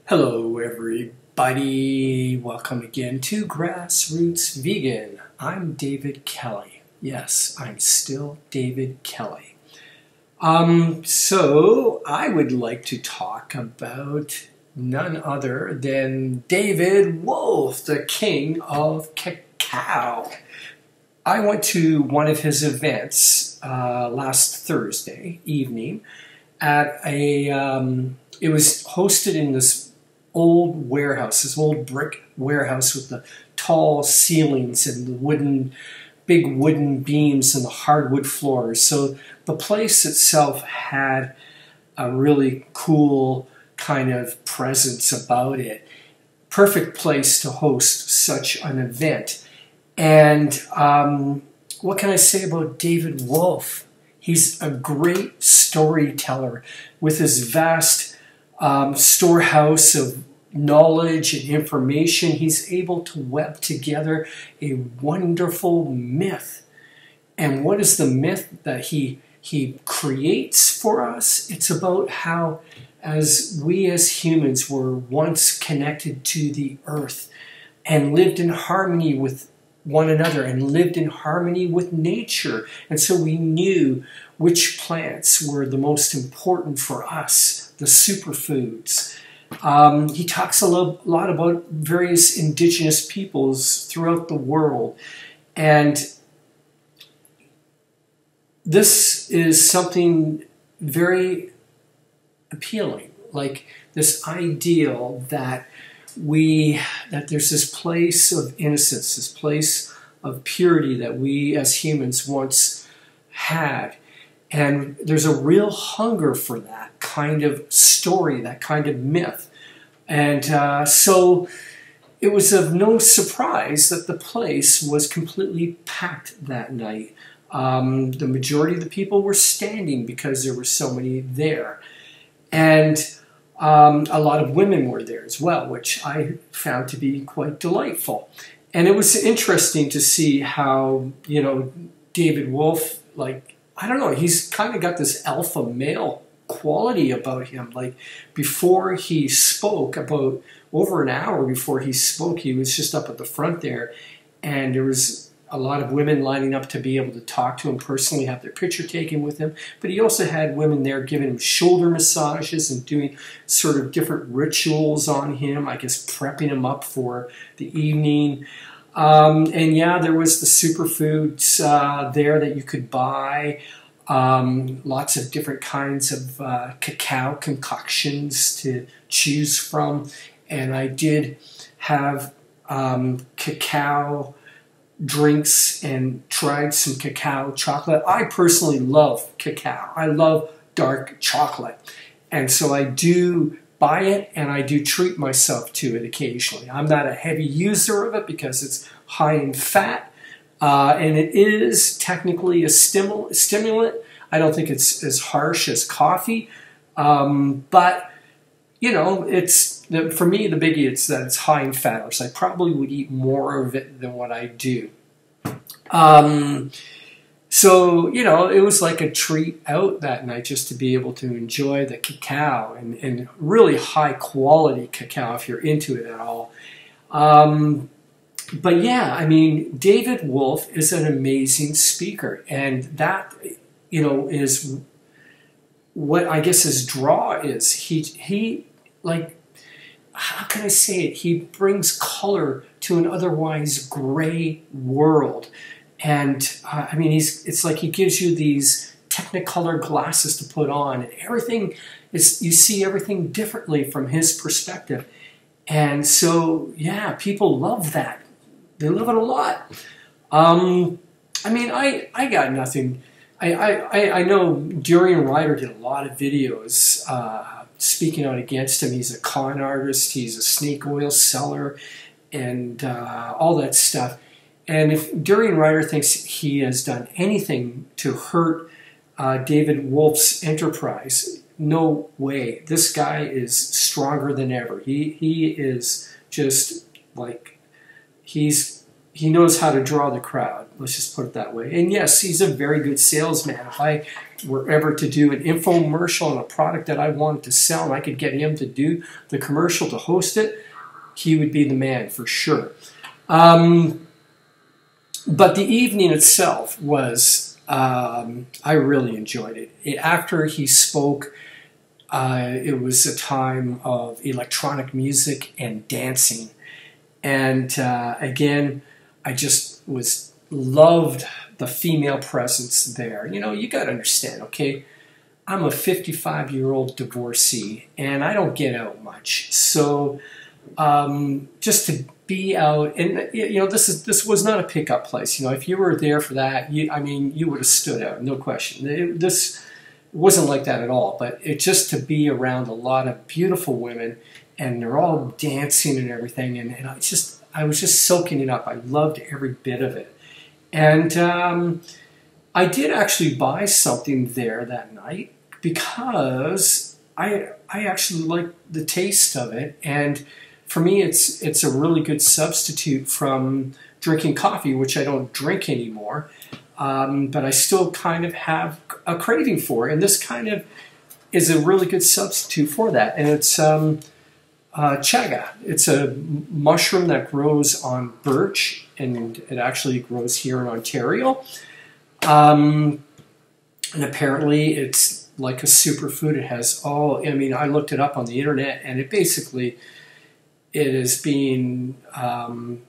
Hello everybody, welcome again to Grassroots Vegan. I'm David Kelly. Yes, I'm still David Kelly. So I would like to talk about none other than David Wolfe, the king of cacao. I went to one of his events last Thursday evening at it was hosted in this old warehouse, this old brick warehouse with the tall ceilings and the big wooden beams and the hardwood floors. So the place itself had a really cool kind of presence about it. Perfect place to host such an event. And what can I say about David Wolfe? He's a great storyteller with his vast storehouse of knowledge and information. He's able to web together a wonderful myth. And what is the myth that he creates for us? It's about how as we as humans were once connected to the earth and lived in harmony with one another and lived in harmony with nature. And so we knew which plants were the most important for us, the superfoods. He talks a lot about various indigenous peoples throughout the world. And this is something very appealing, like this ideal that there's this place of innocence, this place of purity that we as humans once had. And there's a real hunger for that kind of story, that kind of myth. And so it was of no surprise that the place was completely packed that night. The majority of the people were standing because there were so many there. And a lot of women were there as well, which I found to be quite delightful. And it was interesting to see how, David Wolfe, I don't know, he's kind of got this alpha male quality about him. Like before he spoke, about over an hour before he spoke, he was just up at the front there, and there was a lot of women lining up to be able to talk to him personally, have their picture taken with him. But he also had women there giving him shoulder massages and doing sort of different rituals on him, I guess prepping him up for the evening. And yeah, there was the superfoods there that you could buy. Lots of different kinds of cacao concoctions to choose from. And I did have cacao drinks and tried some cacao chocolate. I personally love cacao. I love dark chocolate. And so I do buy it and I do treat myself to it occasionally. I'm not a heavy user of it because it's high in fat. And it is technically a stimulant. I don't think it's as harsh as coffee. But for me, the biggie is that it's high in fat, or so I probably would eat more of it than what I do. So, it was like a treat out that night just to be able to enjoy the cacao and really high quality cacao if you're into it at all. But yeah, I mean, David Wolfe is an amazing speaker, and that, is what I guess his draw is. He how can I say it? He brings color to an otherwise gray world. And I mean, it's like he gives you these Technicolor glasses to put on, and everything is, you see everything differently from his perspective. And so, yeah, people love that. They love it a lot. I mean, I got nothing. I know Durianrider did a lot of videos speaking out against him. He's a con artist, he's a snake oil seller, and all that stuff. And if Durianrider thinks he has done anything to hurt David Wolfe's enterprise, no way. This guy is stronger than ever. He is just like, he's he knows how to draw the crowd. Let's just put it that way. And yes, he's a very good salesman. If I were ever to do an infomercial on a product that I wanted to sell, and I could get him to do the commercial, to host it, he would be the man for sure. But the evening itself was, I really enjoyed it. After he spoke, it was a time of electronic music and dancing. And again, I just loved the female presence there. You know, you got to understand, okay? I'm a 55-year-old divorcee, and I don't get out much. So just to be out, and you know, this was not a pickup place. You know, if you were there for that, you would have stood out, no question. This wasn't like that at all. But it just to be around a lot of beautiful women, and they're all dancing and everything, and I was just soaking it up. I loved every bit of it. And I did actually buy something there that night because I actually liked the taste of it. And for me, it's a really good substitute from drinking coffee, which I don't drink anymore. But I still kind of have a craving for it. And this kind of is a really good substitute for that. And it's chaga. It's a mushroom that grows on birch, and it actually grows here in Ontario. And apparently it's like a superfood. It has all, I looked it up on the internet, and it is being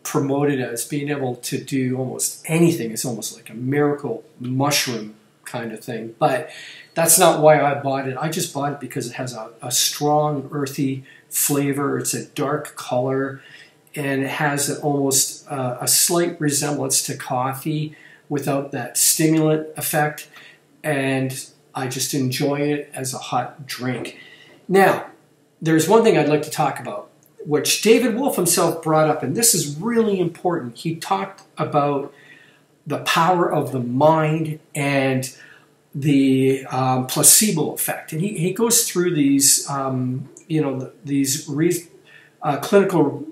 promoted as being able to do almost anything. It's almost like a miracle mushroom kind of thing. But that's not why I bought it. I just bought it because it has a strong, earthy flavor. It's a dark color, and it has almost a slight resemblance to coffee without that stimulant effect. And I just enjoy it as a hot drink. Now, there's one thing I'd like to talk about, which David Wolfe himself brought up, and this is really important. He talked about the power of the mind and the placebo effect. And he goes through these, clinical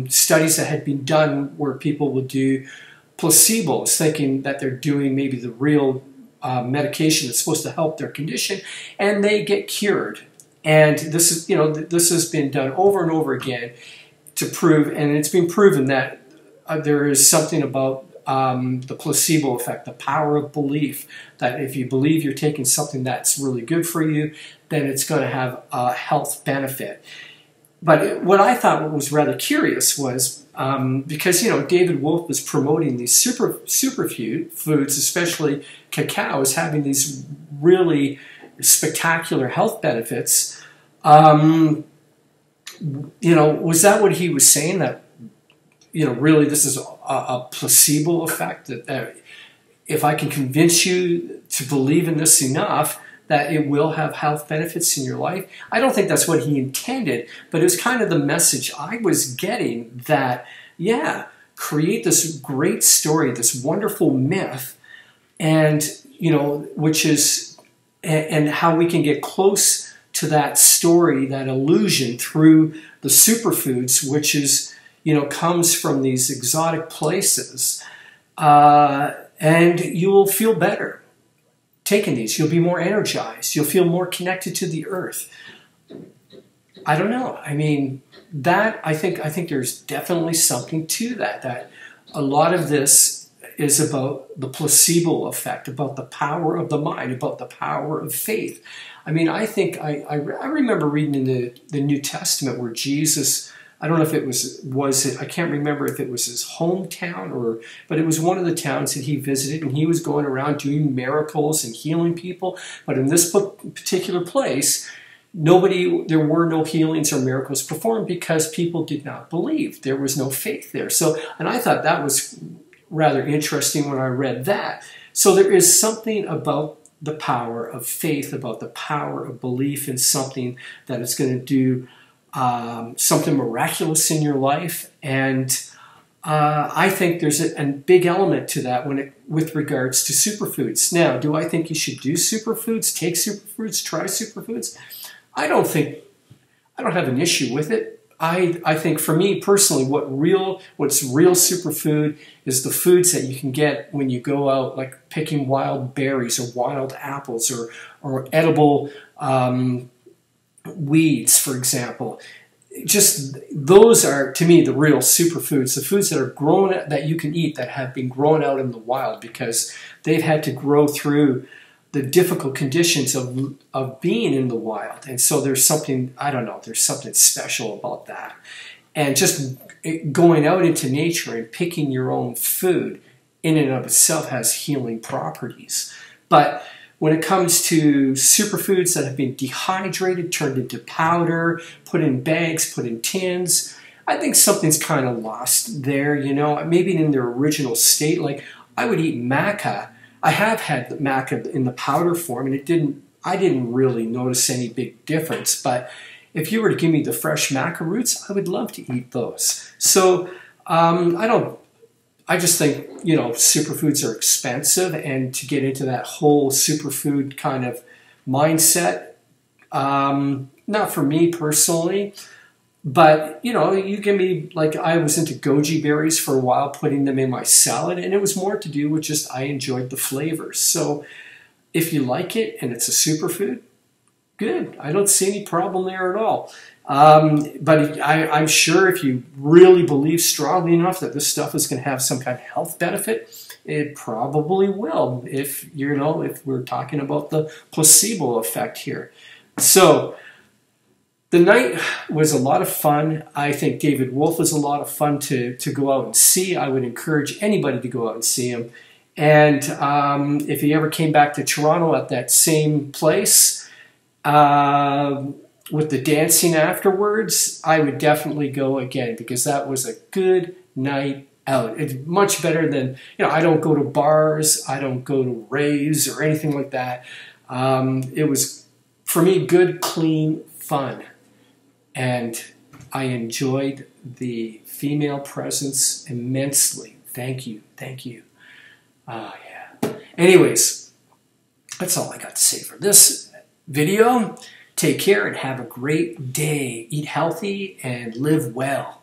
studies that had been done where people would do placebos, thinking that they're doing maybe the real medication that's supposed to help their condition, and they get cured. And this has been done over and over again to prove, and it's been proven that there is something about the placebo effect, the power of belief, that if you believe you're taking something that's really good for you, then it's going to have a health benefit. But what I thought was rather curious was because David Wolfe was promoting these superfoods, especially cacao, as having these really spectacular health benefits. Was that what he was saying? That really this is a placebo effect, that if I can convince you to believe in this enough, that it will have health benefits in your life? I don't think that's what he intended, but it was kind of the message I was getting, that, yeah, create this great story, this wonderful myth, and, which is, and how we can get close to that story, that illusion, through the superfoods, which is, comes from these exotic places, and you will feel better taking these. You'll be more energized. You'll feel more connected to the earth. I don't know. I think there's definitely something to that. That a lot of this is about the placebo effect, about the power of the mind, about the power of faith. I remember reading in the New Testament where Jesus, I don't know if it was I can't remember if it was his hometown but it was one of the towns that he visited, and he was going around doing miracles and healing people. But in this particular place, there were no healings or miracles performed because people did not believe. There was no faith there. So, and I thought that was rather interesting when I read that. So there is something about the power of faith, about the power of belief in something that is going to do something miraculous in your life. And I think there's a big element to that with regards to superfoods. Now, do I think you should do superfoods, take superfoods, try superfoods? I don't have an issue with it. I think for me personally, what's real superfood is the foods that you can get when you go out, like picking wild berries or wild apples or edible weeds, for example. Just those are, to me, the real superfoods, the foods that are grown, that you can eat, that have been grown out in the wild because they've had to grow through the difficult conditions of being in the wild. And so there's something, I don't know, there's something special about that. And just going out into nature and picking your own food in and of itself has healing properties. But when it comes to superfoods that have been dehydrated, turned into powder, put in bags, put in tins, I think something's kind of lost there, you know, maybe in their original state. Like, I would eat maca. I have had the maca in the powder form, and I didn't really notice any big difference. But if you were to give me the fresh maca roots, I would love to eat those. So I just think, you know, superfoods are expensive, and to get into that whole superfood kind of mindset, not for me personally. But, you know, you give me, like, I was into goji berries for a while, putting them in my salad, and it was more to do with just I enjoyed the flavors. So if you like it and it's a superfood, good. I don't see any problem there at all. But I'm sure if you really believe strongly enough that this stuff is going to have some kind of health benefit, it probably will, if, you know, if we're talking about the placebo effect here. So the night was a lot of fun. I think David Wolfe is a lot of fun to go out and see. I would encourage anybody to go out and see him. And if he ever came back to Toronto at that same place with the dancing afterwards, I would definitely go again, because that was a good night out. It's much better than, you know, I don't go to bars, I don't go to raves or anything like that. It was, for me, good, clean fun. And I enjoyed the female presence immensely. Thank you. Thank you. Oh, yeah. Anyways, that's all I got to say for this video. Take care and have a great day. Eat healthy and live well.